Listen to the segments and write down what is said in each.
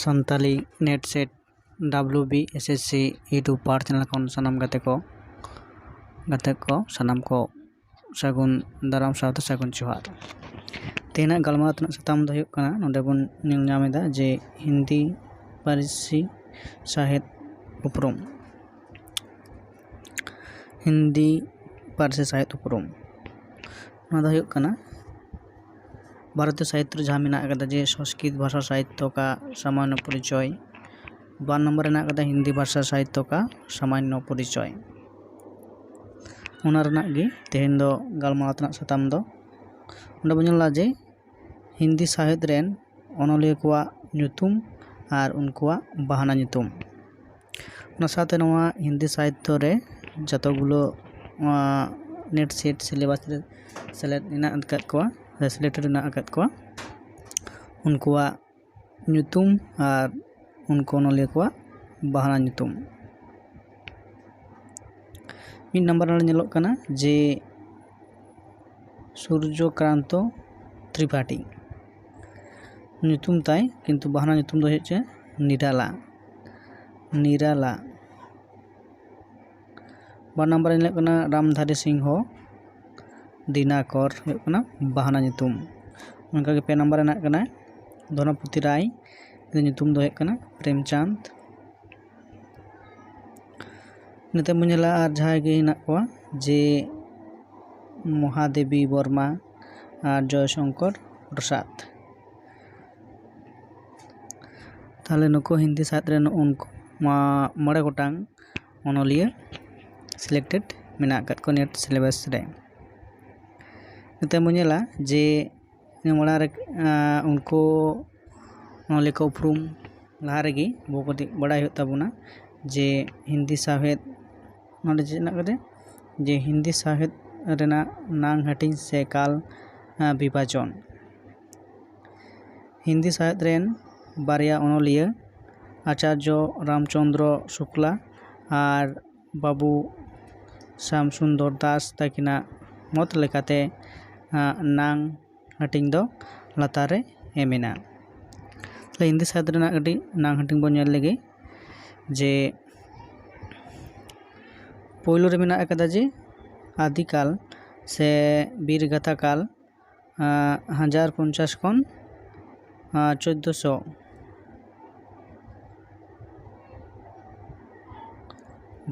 Santali net set WBSSC YouTube पार channel खन सानाम गाते को सानाम को सागुन दाराम सावते सागुन जोहार। तेना गलमाराव तनाग साताम दो हुयुग काना नोंडे बन नेल ᱧᱟᱢᱮᱫᱟ जे हिंदी पारिसी साहित्य उपरुम हिंदी पारिसी साहित्य उपरुम नोंडे हुयुग काना भारतीय साहित्य जहाँ मेना कदा जे संस्कृत भाषा साहित्य का सामान्य परिचय 2 नंबर रेना कदा हिंदी भाषा साहित्य का सामान्य परिचय ओना रेना गे तेहेन दो गलमाराव तनाग साताम दो ओंडे बन ñᱮᱞᱟ जे हिंदी साहित्य रेन अनलिया कोवा ᱧᱩᱛᱩᱢ आर उनकुवा बाहाना ᱧᱩᱛᱩᱢ ओना साथे नोवा हिंदी साहित्य रे जतगुलो नेट सेट सिलेबास रे सेलेक्ट मेना आकाद कोवा सिलेक्टेड मेना आकाद कोवा उनकुवा ᱧᱩᱛᱩᱢ आर उनको अनलिया कोवा बाहाना ᱧᱩᱛᱩᱢ। 1 नंबर रे ñᱮᱞᱚᱜ कना जे सूर्यकांत त्रिपाठी ᱧᱩᱛᱩᱢ ताई किंतु बाहाना ᱧᱩᱛᱩम दो हेचे निराला निराला। 2 नंबर रे ñᱮᱞᱚᱜ कना रामधारी सिंह दिनाकर हुयुग कना बाहाना ᱧᱩᱛᱩम। उनका के 2 नंबर रे कना धनपति राय ᱧᱩᱛᱩम दो हेक कना प्रेमचंद। निते मुझेला आर जहां गे हिना कोवा जे महादेवी वर्मा और जयशंकर प्रसाद ताले नुको हिंदी साहित्य रे उनको मड़े गोटांग अनलिया सिलेक्टेड मेना आकाद को नेट सिलेबस रे। निते मुझेला जे मड़ा रे उनको अनलिया को उपरुम लहा रेगी बो कटी बड़ाई हुयुग ताबोना जे हिंदी साहित्य नोडे जेना कदे जे हिंदी साहित्य रेना नांग हटिंग से काल विभाजन हिंदी साहित्य रेन बारिया अनलिया आचार्य रामचंद्र शुक्ला और बाबू श्याम सुंदर दास ताकिना मत लेकाते नांग हटिंग दो लातारे एमेना। हिंदी साहित्य रेना कटी नांग हटिंग बन ñᱮᱞ लेगे जे पोयलो रे मेना कदा जे आदिकाल से बीरगाथा काल 1050 खन 1400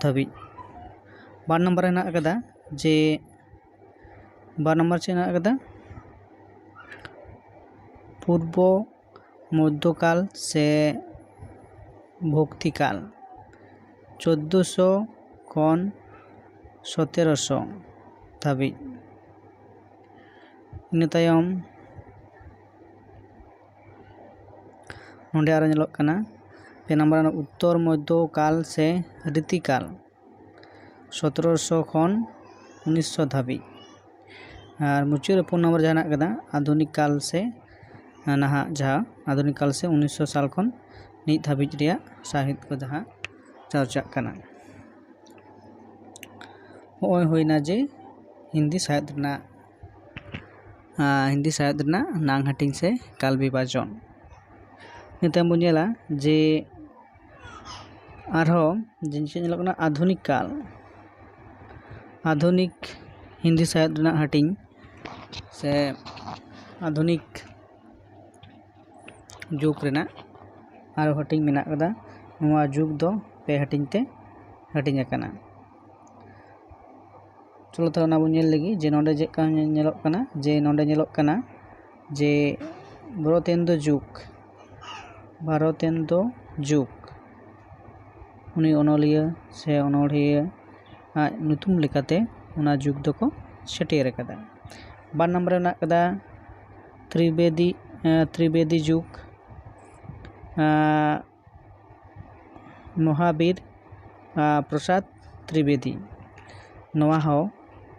धाबी। 2 नंबर हेना कदा जे 2 नंबर से हेना कदा पूर्व मध्यकाल से भक्तिकाल 1400 खन 1700 धाबी। इन तायम नोंडे आरो ñᱮᱞᱚᱜ कना 2 नंबर उत्तर मध्यकाल से रीतिकाल 1700 खन 1900 धाबी और मुचाद 4 नंबर जहाँ कदा आधुनिक काल से नहा जहाँ आधुनिक काल से 1900 साल खन नित धाबिज रिया साहित्य को जहाँ चर्चा कना। होय होइना जे हिंदी साहित्य ना नांग हटिंग से काल विभाजन। निते बन ñᱮᱞᱟ जे आरो जिनिस ñᱮᱞᱚᱜ कना आधुनिक काल आधुनिक हिंदी साहित्य ना हटिंग से आधुनिक जुग रेना आरो हटिंग मेना कदा नोवा जुग दो पे हटिंग ते हटिंग आकाना। चलो तो ना बन ñᱮल लेगी जे नोंडे जे का ñᱮᱞᱚᱜ कना जे नोंडे ñᱮᱞᱚᱜ कना जे भारतेंद्र जुग उनी अनलिया से अनड़िया ᱧᱩᱛᱩᱢ लेकाते उना जुग दो को सेटेर कदा। 2 नंबर में कदा त्रिवेदी जुग महावीर प्रसाद त्रिवेदी नवा हो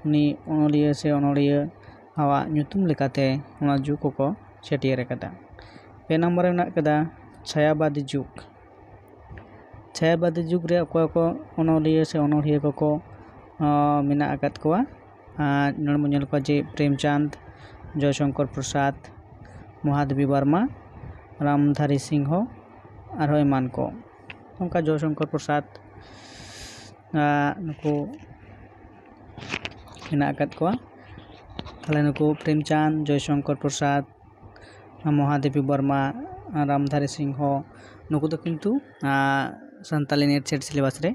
उनी अनलिया से अनड़िया आवा ᱧᱩᱛᱩᱢ लेकाते उना जुग को सेटेर कदा। 2 नंबर में कदा छायावादी जुग रे अकोय को अनलिया से अनड़िया को मेना आकाद कोवा नोंडे बन ñᱮᱞ कोवा जे प्रेमचंद जयशंकर प्रसाद महादेवी वर्मा रामधारी सिंह ᱟᱨᱦᱚᱸ ᱮᱢᱟᱱ ᱠᱚ ᱱᱚᱝᱠᱟ ᱡᱚᱭᱥᱚᱝᱠᱚᱨ ᱯᱨᱚᱥᱟᱫᱽ ᱱᱩᱠᱩ ᱢᱮᱱᱟᱜ ᱟᱠᱟᱫ ᱠᱚᱣᱟ। ᱛᱟᱦᱚᱞᱮ ᱱᱩᱠᱩ ᱯᱨᱮᱢᱪᱟᱸᱫᱽ, ᱡᱚᱭᱥᱚᱝᱠᱚᱨ ᱯᱨᱚᱥᱟᱫᱽ, ᱢᱚᱦᱟᱫᱮᱵᱤ ᱵᱚᱨᱢᱟ, ᱨᱟᱢᱫᱷᱟᱨᱤ ᱥᱤংᱦᱚ ᱱᱩᱠᱩ ᱫᱚ ᱠᱤᱱᱛᱩ ᱥᱟᱱᱛᱟᱞᱤ ᱱᱮᱴ ᱥᱮᱴ ᱥᱤᱞᱮᱵᱟᱥ ᱨᱮ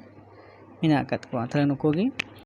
ᱢᱮᱱᱟᱜ ᱟᱠᱟᱫ ᱠᱚᱣᱟ। ᱛᱟᱦᱚᱞᱮ ᱱᱩᱠᱩ ᱜᱮ